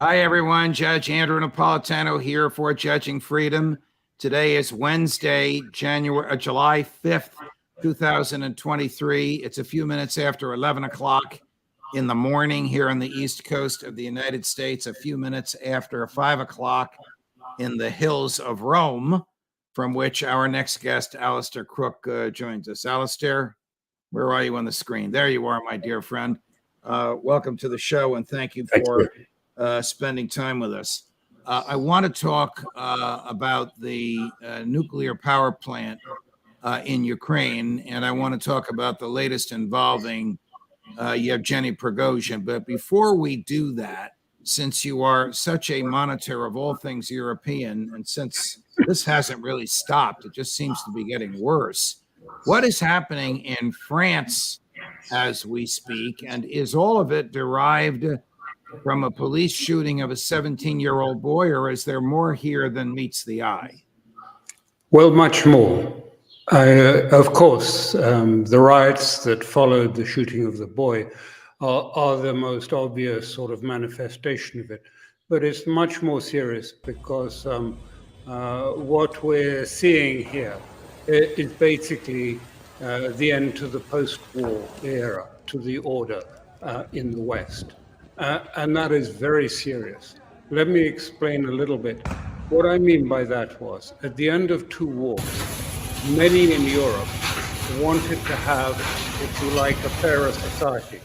Hi, everyone. Judge Andrew Napolitano here for Judging Freedom. Today is Wednesday, July 5th, 2023. It's a few minutes after 11 o'clock in the morning here on the East Coast of the United States, a few minutes after 5 o'clock in the hills of Rome, from which our next guest, Alastair Crooke, joins us. Alastair, where are you on the screen? There you are, my dear friend. Welcome to the show, and thank you for spending time with us. I want to talk about the nuclear power plant in Ukraine, and I want to talk about the latest involving Yevgeny Prigozhin. But before we do that, since you are such a monitor of all things European, and since this hasn't really stopped, it just seems to be getting worse, what is happening in France as we speak, and is all of it derived from a police shooting of a 17-year-old boy, or is there more here than meets the eye? Well, much more. Of course, the riots that followed the shooting of the boy are the most obvious sort of manifestation of it. But it's much more serious because what we're seeing here is basically the end to the post-war era, to the order in the West. And that is very serious. Let me explain a little bit. What I mean by that was, at the end of two wars, many in Europe wanted to have, if you like, a fairer society.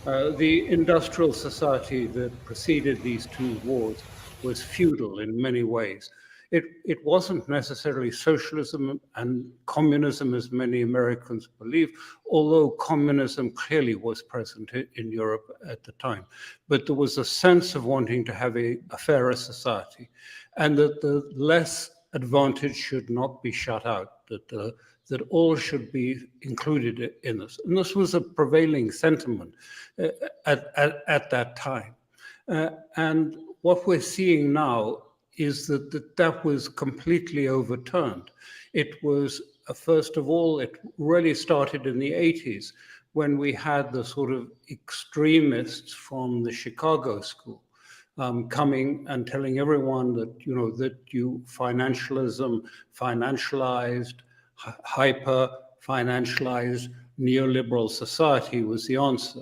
The industrial society that preceded these two wars was feudal in many ways. It wasn't necessarily socialism and communism as many Americans believe, although communism clearly was present in Europe at the time. But there was a sense of wanting to have a fairer society, and that the less advantaged should not be shut out, that all should be included in this. And this was a prevailing sentiment at that time. And what we're seeing now is that was completely overturned. It was, first of all, it really started in the 80s when we had the sort of extremists from the Chicago school coming and telling everyone that, financialism, financialized, hyper-financialized neoliberal society was the answer.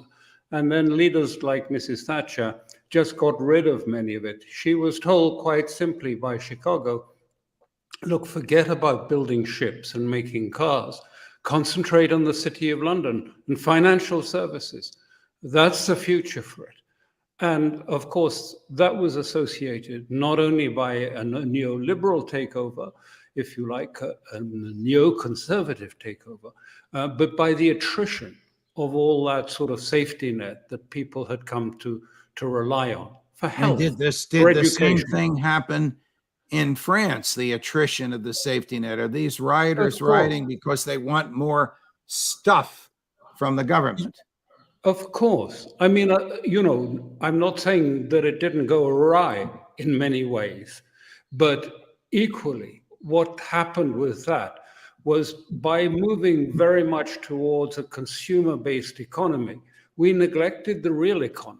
And then leaders like Mrs. Thatcher just got rid of many of it. She was told quite simply by Chicago, look, forget about building ships and making cars. Concentrate on the City of London and financial services. That's the future for it. And of course, that was associated not only by a neoliberal takeover, if you like, a neoconservative takeover, but by the attrition of all that sort of safety net that people had come to rely on for health. And did the same thing happen in France, the attrition of the safety net? Are these rioters rioting because they want more stuff from the government? Of course. I mean, I'm not saying that it didn't go awry in many ways, but equally, what happened with that was by moving very much towards a consumer-based economy, we neglected the real economy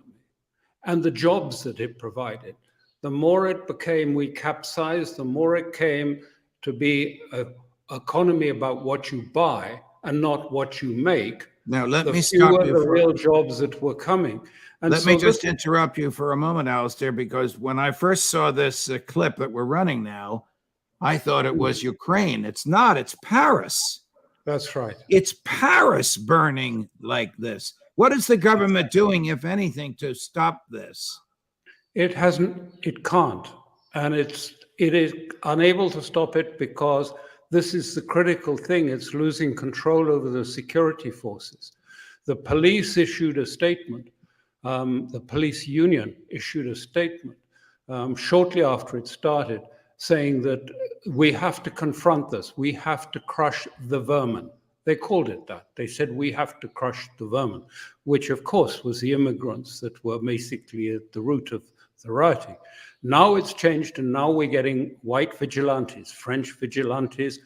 and the jobs that it provided. The more it became, we capsized, the more it came to be an economy about what you buy and not what you make. Now, let me stop you for the real jobs that were coming. And let me just interrupt you for a moment, Alastair, because when I first saw this clip that we're running now, I thought it was Ukraine. It's not, it's Paris. That's right. It's Paris burning like this. What is the government doing, if anything, to stop this? It can't. And it is unable to stop it because this is the critical thing. It's losing control over the security forces. The police issued a statement. The police union issued a statement shortly after it started, saying that we have to confront this. We have to crush the vermin. They called it that. They said, we have to crush the vermin, which of course was the immigrants that were basically at the root of the rioting. Now it's changed, and now we're getting white vigilantes, French vigilantes,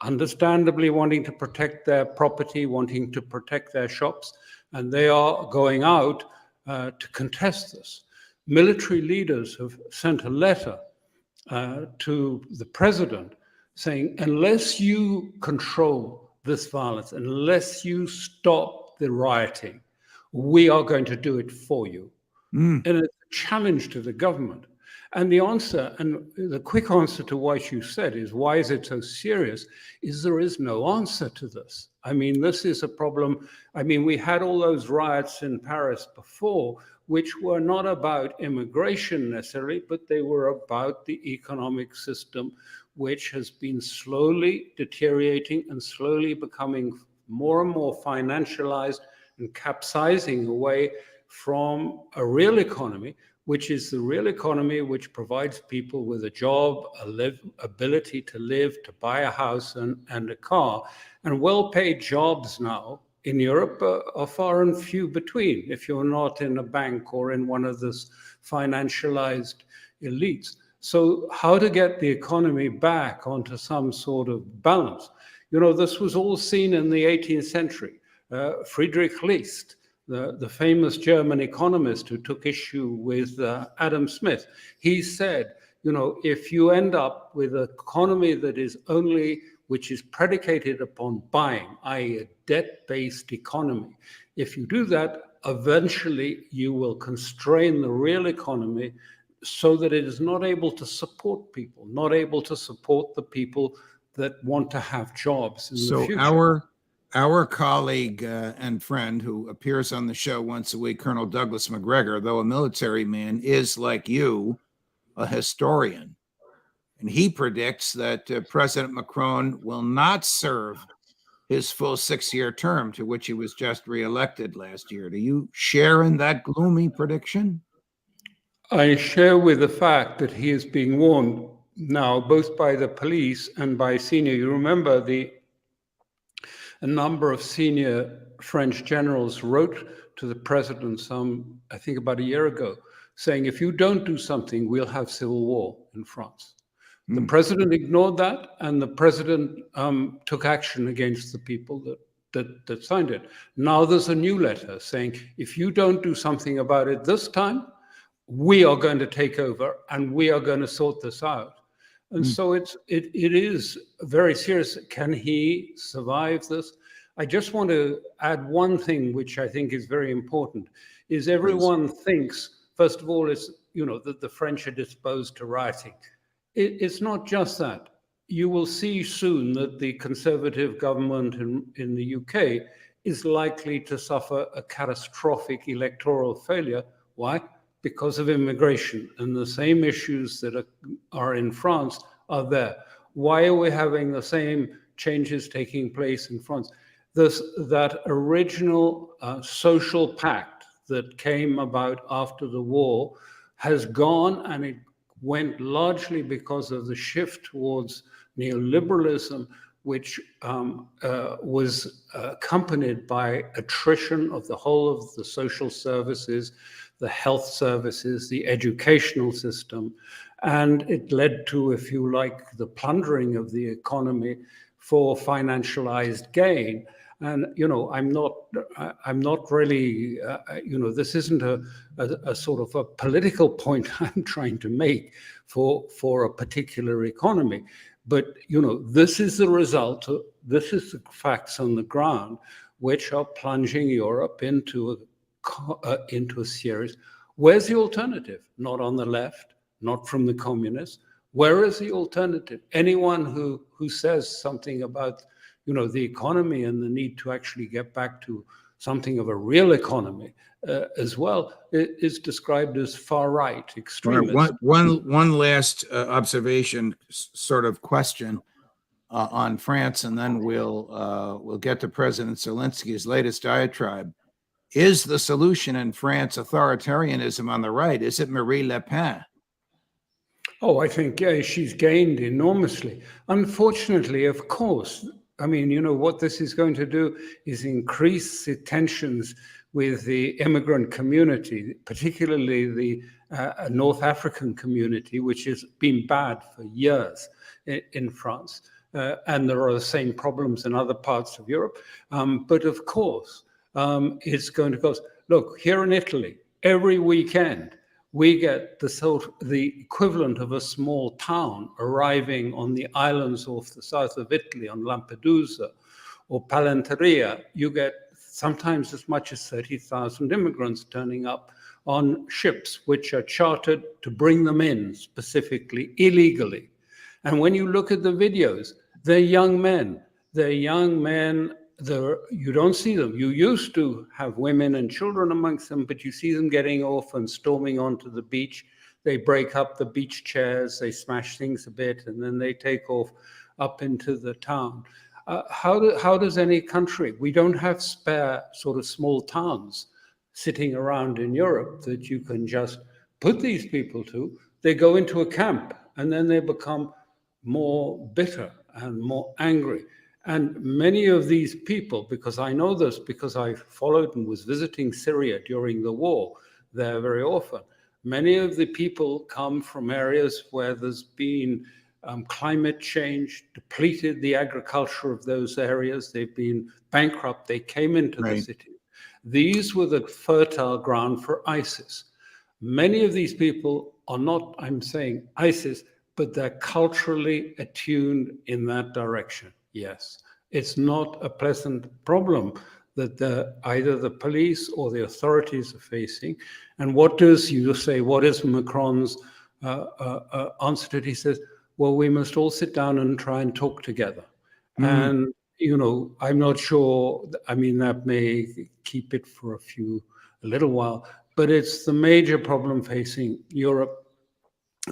understandably wanting to protect their property, wanting to protect their shops, and they are going out to contest this. military leaders have sent a letter to the president saying, unless you control this violence, unless you stop the rioting, we are going to do it for you. And it's a challenge to the government. And the answer, and the quick answer to what you said is, why is it so serious, is there is no answer to this. I mean, this is a problem. I mean, we had all those riots in Paris before, which were not about immigration necessarily, but they were about the economic system, which has been slowly deteriorating and slowly becoming more and more financialized and capsizing away from a real economy, which is the real economy which provides people with a job, ability to live, to buy a house and a car. And well-paid jobs now in Europe are far and few between if you're not in a bank or in one of those financialized elites. So how to get the economy back onto some sort of balance? You know, this was all seen in the 18th century. Friedrich List, the famous German economist who took issue with Adam Smith, he said, you know, if you end up with an economy that is which is predicated upon buying, i.e. a debt-based economy, if you do that, eventually you will constrain the real economy so that it is not able to support people, not able to support the people that want to have jobs in the future. So our colleague and friend who appears on the show once a week, Colonel Douglas Macgregor, though a military man, is, like you, a historian. And he predicts that President Macron will not serve his full 6-year term, to which he was just reelected last year. Do you share in that gloomy prediction? I share with the fact that he is being warned now, both by the police and by senior. You remember a number of senior French generals wrote to the president I think about a year ago, saying, if you don't do something, we'll have civil war in France. The president ignored that, and the president took action against the people that signed it. Now there's a new letter saying, if you don't do something about it this time, we are going to take over and we are going to sort this out. And so it is very serious. Can he survive this? I just want to add one thing, which I think is very important, is everyone thinks, first of all, it's, you know, that the French are disposed to rioting. It's not just that. You will see soon that the Conservative government in the UK is likely to suffer a catastrophic electoral failure. Why? Because of immigration, and the same issues that are in France are there. Why are we having the same changes taking place in France? That original social pact that came about after the war has gone, and it went largely because of the shift towards neoliberalism, which was accompanied by attrition of the whole of the social services, the health services, the educational system. And it led to, if you like, the plundering of the economy for financialized gain. And, you know, I'm not really, you know, this isn't a sort of a political point I'm trying to make for a particular economy. But, you know, this is the result, this is the facts on the ground, which are plunging Europe into a series. Where's the alternative? Not on the left, not from the communists. Where is the alternative? Anyone who says something about, you know, the economy and the need to actually get back to something of a real economy as well is described as far right extremist. Right. One last observation, sort of question on France, and then we'll get to President Zelensky's latest diatribe. Is the solution in France authoritarianism on the right? Is it Marine Le Pen? Oh, I think she's gained enormously. Unfortunately, of course, I mean, you know, what this is going to do is increase the tensions with the immigrant community, particularly the North African community, which has been bad for years in France. And there are the same problems in other parts of Europe. But of course, it's going to cause, look, here in Italy, every weekend, we get the equivalent of a small town arriving on the islands off the south of Italy, on Lampedusa or Palanteria. You get sometimes as much as 30,000 immigrants turning up on ships which are chartered to bring them in specifically illegally. And when you look at the videos, they're young men. You don't see them. You used to have women and children amongst them, but you see them getting off and storming onto the beach. They break up the beach chairs, they smash things a bit, and then they take off up into the town. How does any country, we don't have spare sort of small towns sitting around in Europe that you can just put these people to. They go into a camp and then they become more bitter and more angry. And many of these people, because I know this because I followed and was visiting Syria during the war there very often, many of the people come from areas where there's been climate change, depleted the agriculture of those areas. They've been bankrupt. They came into the city. These were the fertile ground for ISIS. Many of these people are not, I'm saying ISIS, but they're culturally attuned in that direction. Yes, it's not a pleasant problem that either the police or the authorities are facing. And what does you say, what is Macron's answer to it? He says, well, we must all sit down and try and talk together. And, you know, I'm not sure, I mean, that may keep it for a little while, but it's the major problem facing Europe.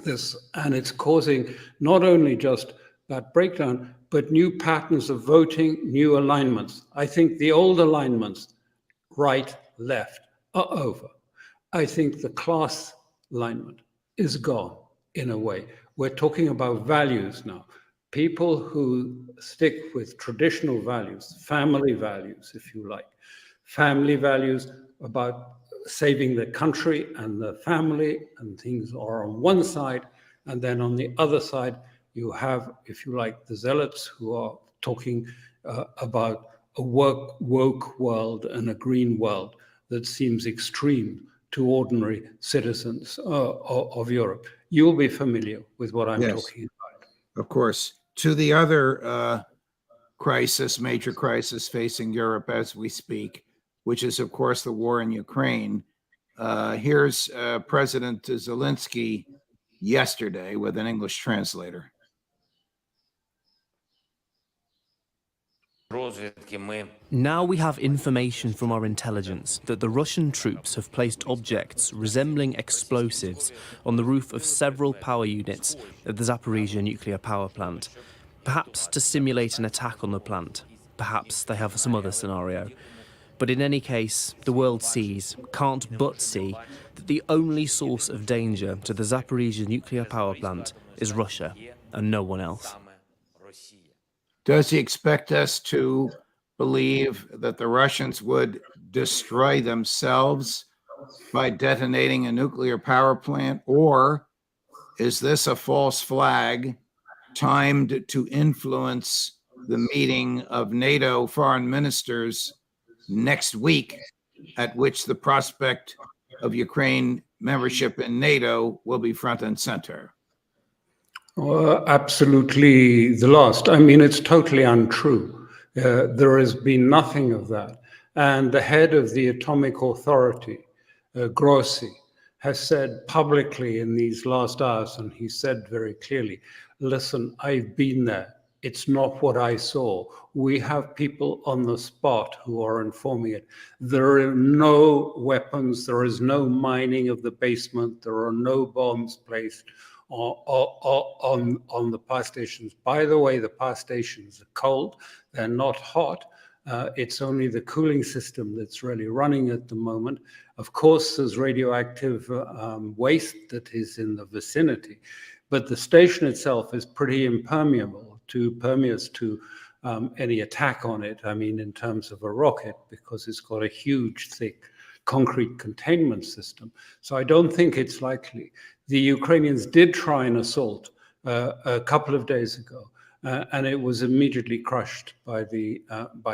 And it's causing not only just that breakdown, but new patterns of voting, new alignments. I think the old alignments, right, left, are over. I think the class alignment is gone in a way. We're talking about values now. People who stick with traditional values, family values, if you like, family values about saving the country and the family and things are on one side. And then on the other side, you have, if you like, the zealots who are talking about a woke world and a green world that seems extreme to ordinary citizens of Europe. You'll be familiar with what I'm talking about. Of course. To the other major crisis facing Europe as we speak, which is, of course, the war in Ukraine. Here's President Zelenskyy yesterday with an English translator. Now we have information from our intelligence that the Russian troops have placed objects resembling explosives on the roof of several power units at the Zaporizhzhia nuclear power plant, perhaps to simulate an attack on the plant. Perhaps they have some other scenario. But in any case, the world can't but see, that the only source of danger to the Zaporizhzhia nuclear power plant is Russia and no one else. Does he expect us to believe that the Russians would destroy themselves by detonating a nuclear power plant? Or is this a false flag timed to influence the meeting of NATO foreign ministers next week, at which the prospect of Ukraine membership in NATO will be front and center? Absolutely the last. I mean, it's totally untrue. There has been nothing of that. And the head of the Atomic Authority, Grossi, has said publicly in these last hours, and he said very clearly, listen, I've been there. It's not what I saw. We have people on the spot who are informing it. There are no weapons. There is no mining of the basement. There are no bombs placed on the power stations. By the way, the power stations are cold. They're not hot. It's only the cooling system that's really running at the moment. Of course, there's radioactive waste that is in the vicinity, but the station itself is pretty impervious to any attack on it. I mean, in terms of a rocket, because it's got a huge, thick concrete containment system. So I don't think it's likely. The Ukrainians did try an assault a couple of days ago, and it was immediately crushed by the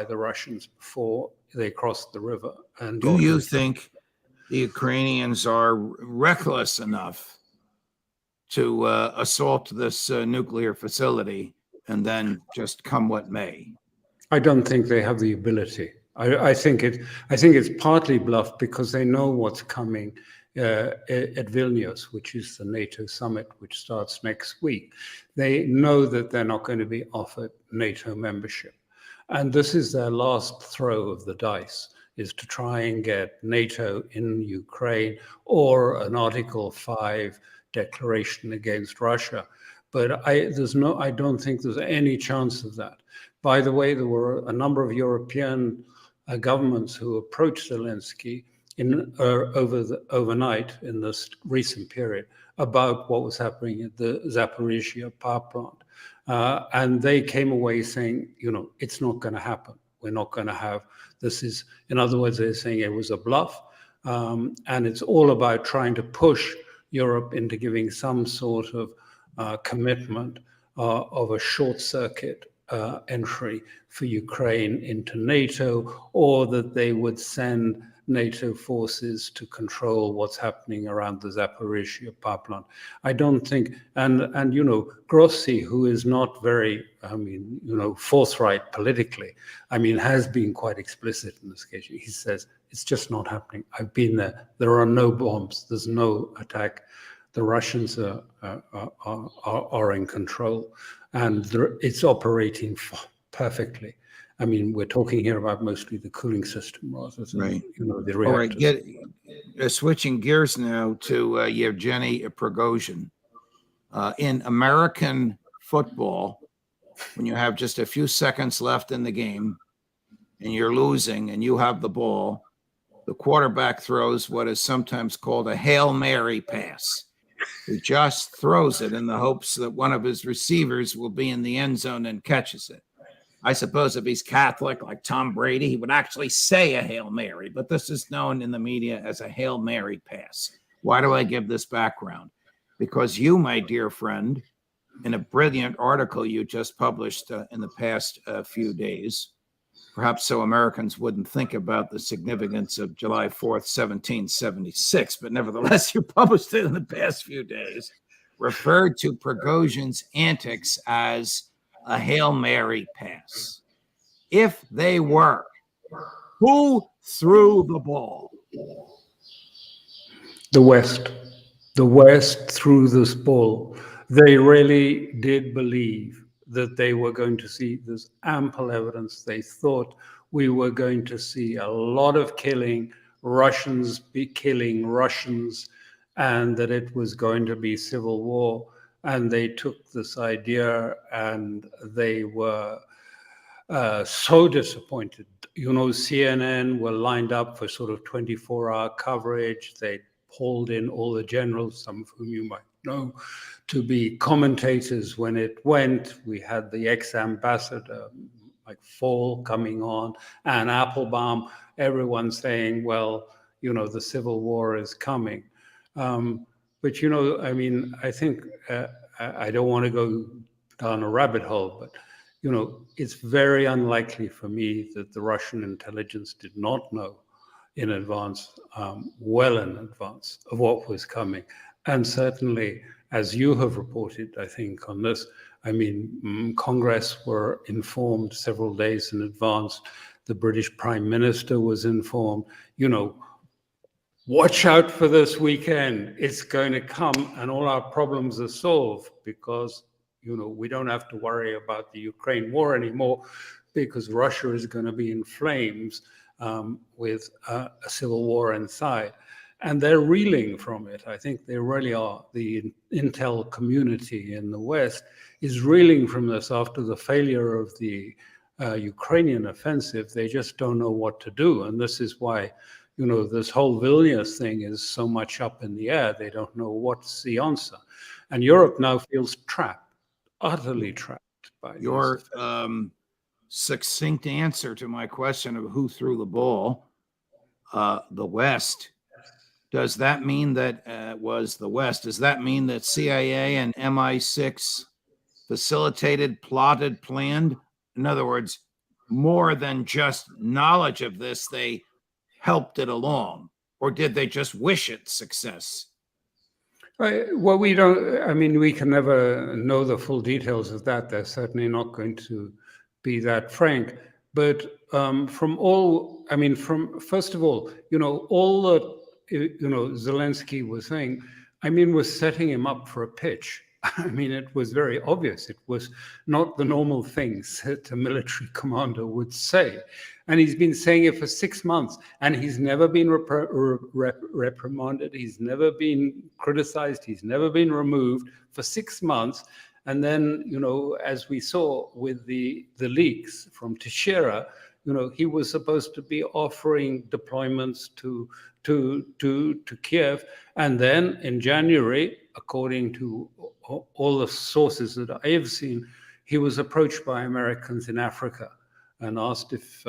Russians before they crossed the river. And do you think the Ukrainians are reckless enough to assault this nuclear facility and then just come what may. I don't think they have the ability. I think it's partly bluff because they know what's coming at Vilnius, which is the NATO summit, which starts next week. They know that they're not going to be offered NATO membership. And this is their last throw of the dice, is to try and get NATO in Ukraine or an Article 5 declaration against Russia. But I don't think there's any chance of that. By the way, there were a number of European governments who approached Zelenskyy overnight in this recent period about what was happening at the Zaporizhzhia power plant. And they came away saying, it's not going to happen. We're not going to have, in other words, they're saying it was a bluff. And it's all about trying to push Europe into giving some sort of commitment of a short circuit entry for Ukraine into NATO, or that they would send NATO forces to control what's happening around the Zaporizhzhia power plant. I don't think, and Grossi, who is not very, forthright politically, has been quite explicit in this case. He says, it's just not happening. I've been there. There are no bombs. There's no attack. The Russians are in control, and it's operating perfectly. We're talking here about mostly the cooling system rather than the reactors. All right, switching gears now to Yevgeny Prigozhin. In American football, when you have just a few seconds left in the game and you're losing and you have the ball, the quarterback throws what is sometimes called a Hail Mary pass. He just throws it in the hopes that one of his receivers will be in the end zone and catches it. I suppose if he's Catholic, like Tom Brady, he would actually say a Hail Mary, but this is known in the media as a Hail Mary pass. Why do I give this background? Because you, my dear friend, in a brilliant article you just published in the past few days, perhaps so Americans wouldn't think about the significance of July 4th, 1776, but nevertheless, you published it in the past few days, referred to Prigozhin's antics as a Hail Mary pass. If they were, who threw the ball? The West. The West threw this ball. They really did believe that they were going to see, there's ample evidence. They thought we were going to see a lot of killing, Russians be killing Russians, and that it was going to be civil war. And they took this idea and they were so disappointed. CNN were lined up for sort of 24-hour coverage. They pulled in all the generals, some of whom you might know, to be commentators when it went. We had the ex-ambassador, like Fall, coming on, and Applebaum, everyone saying, well, the civil war is coming. But, I think I don't want to go down a rabbit hole, but, it's very unlikely for me that the Russian intelligence did not know in advance, well in advance of what was coming. And certainly, as you have reported, I think on this, Congress were informed several days in advance. The British Prime Minister was informed, watch out for this weekend. It's going to come and all our problems are solved because, we don't have to worry about the Ukraine war anymore because Russia is going to be in flames with a civil war inside. And they're reeling from it. I think they really are. The intel community in the West is reeling from this after the failure of the Ukrainian offensive. They just don't know what to do. And this is why this whole Vilnius thing is so much up in the air. They don't know what's the answer. And Europe now feels trapped, utterly trapped by your succinct answer to my question of who threw the ball, the West. Does that mean that was the West? Does that mean that CIA and MI6 facilitated, plotted, planned? In other words, more than just knowledge of this, they helped it along. or did they just wish it success? Well, we don't, I mean, we can never know the full details of that. They're certainly not going to be that frank. But from all, I mean, from, first of all, all that, Zelenskyy was saying, I mean, was setting him up for a pitch. I mean, it was very obvious. It was not the normal things that a military commander would say. And he's been saying it for 6 months, and he's never been reprimanded. He's never been criticized. He's never been removed for 6 months. And then, as we saw with the leaks from Teixeira, he was supposed to be offering deployments to Kyiv. And then in January, according to all the sources that I have seen, he was approached by Americans in Africa and asked if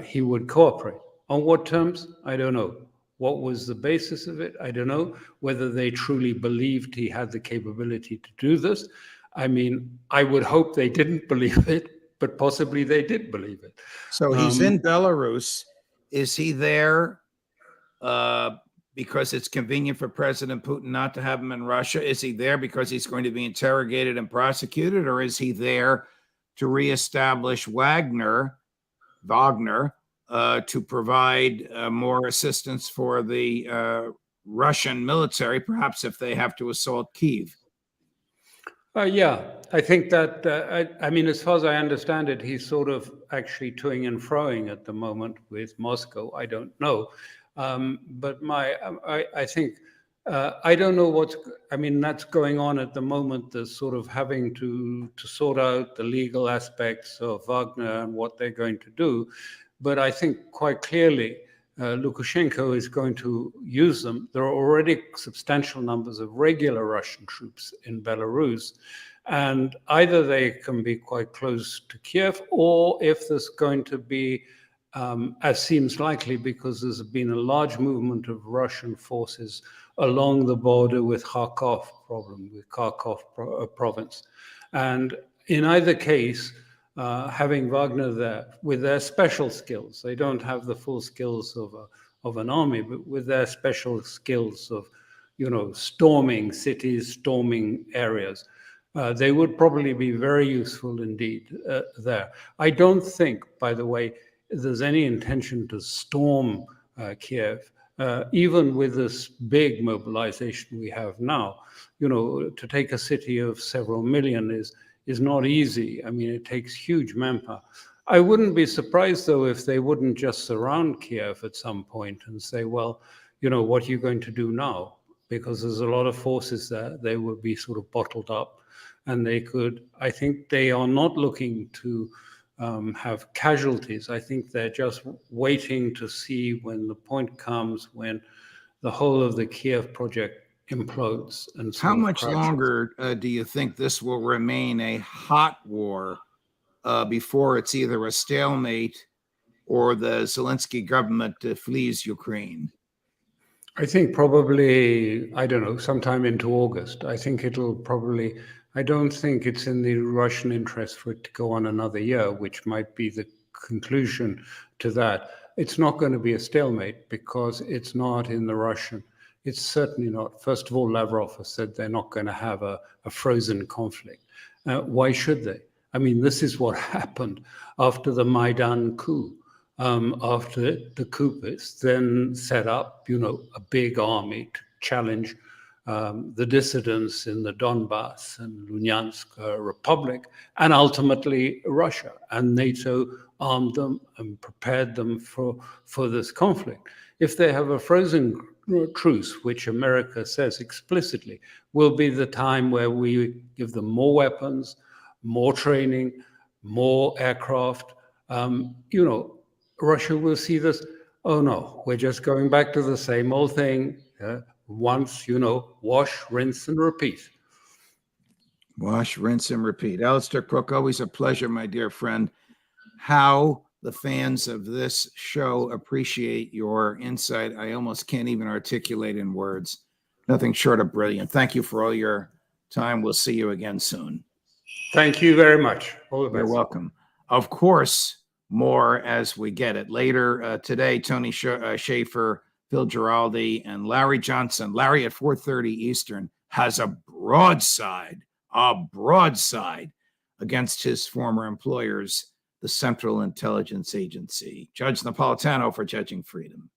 he would cooperate. On what terms? I don't know. What was the basis of it? I don't know. Whether they truly believed he had the capability to do this. I mean, I would hope they didn't believe it, but possibly they did believe it. So he's in Belarus. Is he there because it's convenient for President Putin not to have him in Russia? Is he there because he's going to be interrogated and prosecuted? Or is he there to reestablish Wagner to provide more assistance for the Russian military, perhaps if they have to assault Kyiv? Yeah, I think that, I mean, as far as I understand it, he's sort of actually toing and froing at the moment with Moscow. I don't know. But I think, I don't know that's going on at the moment. There's sort of having to sort out the legal aspects of Wagner and what they're going to do. But I think quite clearly, Lukashenko is going to use them. There are already substantial numbers of regular Russian troops in Belarus, and either they can be quite close to Kiev, or if there's going to be, as seems likely, because there's been a large movement of Russian forces along the border with Kharkov province. And in either case, having Wagner there with their special skills, they don't have the full skills of an army, but with their special skills of, storming cities, storming areas, they would probably be very useful indeed there. I don't think, by the way, there's any intention to storm Kiev, even with this big mobilization we have now. To take a city of several million is not easy. I mean, it takes huge manpower. I wouldn't be surprised, though, if they wouldn't just surround Kiev at some point and say, well, what are you going to do now? Because there's a lot of forces there. They would be sort of bottled up, and I think they are not looking to have casualties. I think they're just waiting to see when the point comes when the whole of the Kiev project implodes. And how much longer do you think this will remain a hot war before it's either a stalemate or the Zelenskyy government flees Ukraine? I think probably, I don't know, sometime into August. I think I don't think it's in the Russian interest for it to go on another year, which might be the conclusion to that. It's not going to be a stalemate because it's not in the Russian. It's certainly not. First of all, Lavrov has said they're not going to have a frozen conflict. Why should they? I mean, this is what happened after the Maidan coup. After the coupists then set up, a big army to challenge the dissidents in the Donbass and Luhansk Republic, and ultimately Russia. And NATO armed them and prepared them for this conflict. If they have a frozen truce, which America says explicitly, will be the time where we give them more weapons, more training, more aircraft. Russia will see this, oh no, we're just going back to the same old thing. Once, wash, rinse, and repeat. Wash, rinse, and repeat. Alastair Crooke, always a pleasure, my dear friend. How the fans of this show appreciate your insight, I almost can't even articulate in words. Nothing short of brilliant. Thank you for all your time. We'll see you again soon. Thank you very much. All the best. You're welcome. Of course, more as we get it. Later today, Tony Schaefer Phil Giraldi, and Larry Johnson. Larry at 4:30 Eastern has a broadside against his former employers, the Central Intelligence Agency. Judge Napolitano for Judging Freedom.